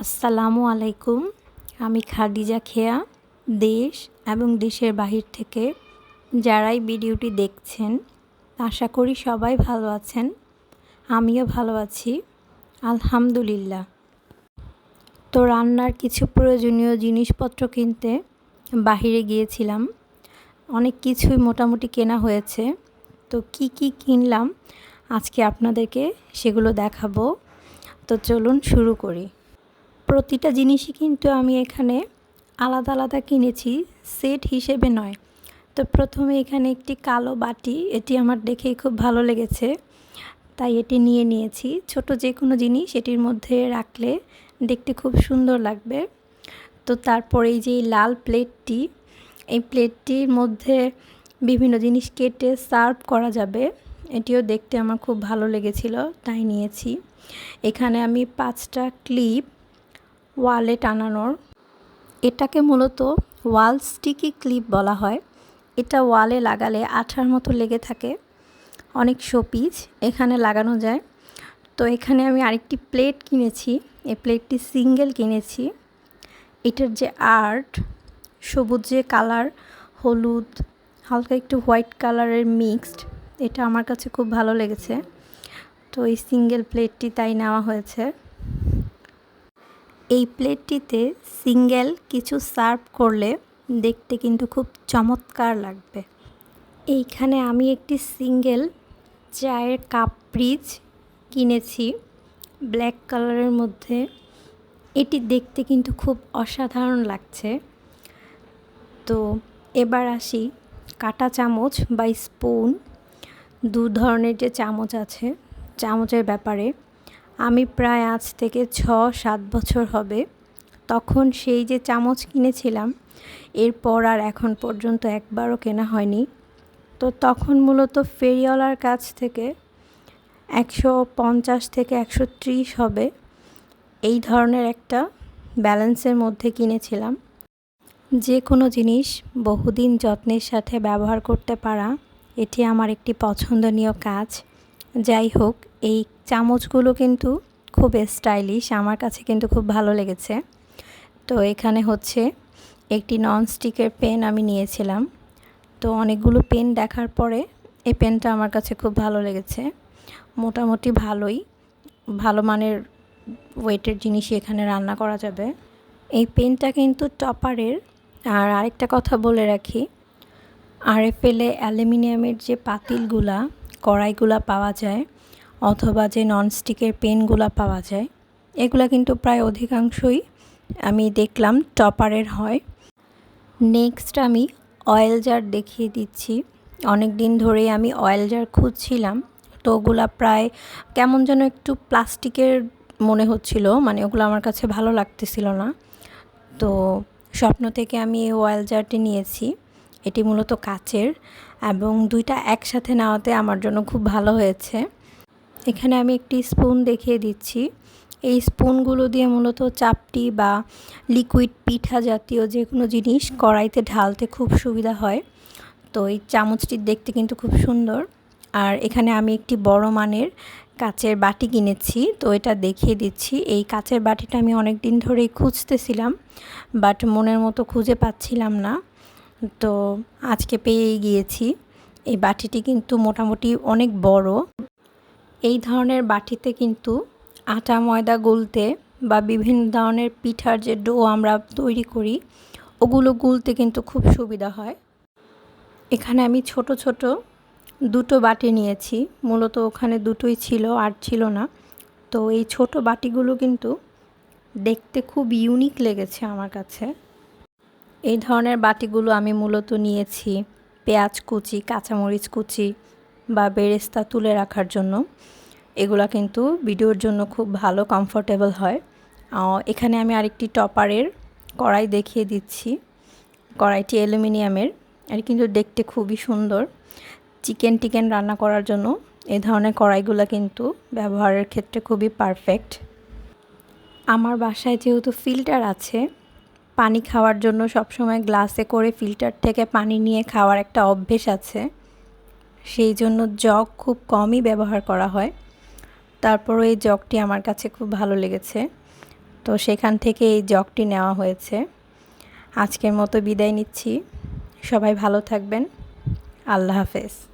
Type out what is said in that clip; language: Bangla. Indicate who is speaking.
Speaker 1: আসসালামু আলাইকুম। আমি খাদিজা খেয়া। দেশ এবং দেশের বাহির থেকে যারাই ভিডিওটি দেখছেন, আশা করি সবাই ভালো আছেন। আমিও ভালো আছি, আলহামদুলিল্লাহ। তো রান্নার কিছু প্রয়োজনীয় জিনিসপত্র কিনতে বাহিরে গিয়েছিলাম। অনেক কিছুই মোটামুটি কেনা হয়েছে। তো কি কি কিনলাম আজকে আপনাদেরকে সেগুলো দেখাবো। তো চলুন শুরু করি। প্রতিটা জিনিসই কিন্তু আমি এখানে আলাদা আলাদা কিনেছি, সেট হিসেবে নয়। তো প্রথমে এখানে একটি কালো বাটি, এটি আমার দেখেই খুব ভালো লেগেছে, তাই এটি নিয়ে নিয়েছি। ছোট যে কোনো জিনিস এটির মধ্যে রাখলে দেখতে খুব সুন্দর লাগবে। তো তারপরে এই যে লাল প্লেটটি, এই প্লেটটির মধ্যে বিভিন্ন জিনিস কেটে সার্ভ করা যাবে, এটিও দেখতে আমার খুব ভালো লেগেছিল, তাই নিয়েছি। এখানে আমি 5টা ক্লিপ ওয়ালে টানানোর, এটাকে মূলত ওয়াল স্টিকি ক্লিপ বলা হয়। এটা ওয়ালে লাগালে আঠার মতো লেগে থাকে, অনেক শোপিস এখানে লাগানো যায়। তো এখানে আমি আরেকটি প্লেট কিনেছি, এই প্লেটটি সিঙ্গেল কিনেছি। এটার যে আর্ট, সবুজ যে কালার, হলুদ, হালকা একটু হোয়াইট কালারের মিক্সড, এটা আমার কাছে খুব ভালো লেগেছে। তো এই সিঙ্গেল প্লেটটি তাই নেওয়া হয়েছে। এই প্লেটটিতে সিঙ্গেল কিছু সার্ভ করলে দেখতে কিন্তু খুব চমৎকার লাগবে। এইখানে আমি একটি সিঙ্গেল চায়ের কাপ পিস কিনেছি ব্ল্যাক কালারের মধ্যে। এটি দেখতে কিন্তু খুব অসাধারণ লাগছে। তো এবার আসি কাঁটা চামচ বা স্পুন, দু ধরনের যে চামচ আছে, চামচের ব্যাপারে আমি প্রায় আজ থেকে 6-7 বছর হবে তখন সেই যে চামচ কিনেছিলাম, এরপর আর এখন পর্যন্ত একবারও কেনা হয়নি। তো তখন মূলত ফেরিওয়ালার কাছ থেকে 150 থেকে 130 হবে, এই ধরনের একটা ব্যালেন্সের মধ্যে কিনেছিলাম। যে কোনো জিনিস বহুদিন যত্নের সাথে ব্যবহার করতে পারা, এটি আমার একটি পছন্দনীয় কাজ। যাই হোক, এই চামচগুলো কিন্তু খুব স্টাইলিশ, আমার কাছে কিন্তু খুব ভালো লেগেছে। তো এখানে হচ্ছে একটি ননস্টিকের পেন আমি নিয়েছিলাম। তো অনেকগুলো পেন দেখার পরে এই পেনটা আমার কাছে খুব ভালো লেগেছে। মোটামুটি ভালো মানের ওয়েটের জিনিসই এখানে রান্না করা যাবে। এই পেনটা কিন্তু টপারের। আর আরেকটা কথা বলে রাখি, আরএফএলে অ্যালুমিনিয়ামের যে পাতিলগুলা, কড়াইগুলা পাওয়া যায়, অথবা যে ননস্টিকের পেনগুলা পাওয়া যায়, এগুলা কিন্তু প্রায় অধিকাংশই আমি দেখলাম টপারের হয়। নেক্সট আমি অয়েল জার দেখিয়ে দিচ্ছি। অনেক দিন ধরেই আমি অয়েল জার খুঁজছিলাম, তো ওগুলা প্রায় কেমন যেন একটু প্লাস্টিকের মনে হচ্ছিল, মানে ওগুলো আমার কাছে ভালো লাগতেছিল না। তো স্বপ্ন থেকে আমি এই অয়েল জারটি নিয়েছি। এটি মূলত কাচের এবং দুইটা একসাথে নেওয়াতে আমার জন্য খুব ভালো হয়েছে। এখানে আমি একটি স্পুন দেখিয়ে দিচ্ছি। এই স্পুনগুলো দিয়ে মূলত চাপটি বা লিকুইড পিঠা জাতীয় যে কোনো জিনিস কড়াইতে ঢালতে খুব সুবিধা হয়। তো এই চামচটি দেখতে কিন্তু খুব সুন্দর। আর এখানে আমি একটি বড় মানের কাচের বাটি কিনেছি, তো এটা দেখিয়ে দিচ্ছি। এই কাচের বাটিটা আমি অনেক দিন ধরেই খুঁজতেছিলাম, বাট মনের মতো খুঁজে পাচ্ছিলাম না। তো আজকে পেয়েই গিয়েছি। এই বাটিটি কিন্তু মোটামুটি অনেক বড়। এই ধরনের বাটিতে কিন্তু আটা ময়দা গুলতে বা বিভিন্ন ধরনের পিঠার যে ডো আমরা তৈরি করি, ওগুলো গুলতে কিন্তু খুব সুবিধা হয়। এখানে আমি ছোট ছোট দুটো বাটি নিয়েছি, মূলত ওখানে দুটোই ছিল, আর ছিল না। তো এই ছোট বাটিগুলো কিন্তু দেখতে খুব ইউনিক লেগেছে আমার কাছে। এই ধরনের বাটিগুলো আমি মূলত নিয়েছি পেঁয়াজ কুচি, কাঁচামরিচ কুচি বা বেরেস্তা তুলে রাখার জন্য। এগুলা কিন্তু ভিডিওর জন্য খুব ভালো, কমফোর্টেবল হয়। এখানে আমি আরেকটি টপারের কড়াই দেখিয়ে দিচ্ছি। কড়াইটি অ্যালুমিনিয়ামের, আর কিন্তু দেখতে খুবই সুন্দর। চিকেন রান্না করার জন্য এই ধরনের কড়াইগুলো কিন্তু ব্যবহারের ক্ষেত্রে খুবই পারফেক্ট। আমার বাসায় যেহেতু ফিল্টার আছে, পানি খাওয়ার জন্য সবসময় গ্লাসে করে ফিল্টার থেকে পানি নিয়ে খাওয়ার একটা অভ্যেস আছে, সেই জন্য জগ খুব কমই ব্যবহার করা হয়। তারপরও এই জগটি আমার কাছে খুব ভালো লেগেছে। তো সেখান থেকে এই জগটি নেওয়া হয়েছে। আজকের মতো বিদায় নিচ্ছি। সবাই ভালো থাকবেন। আল্লাহ হাফেজ।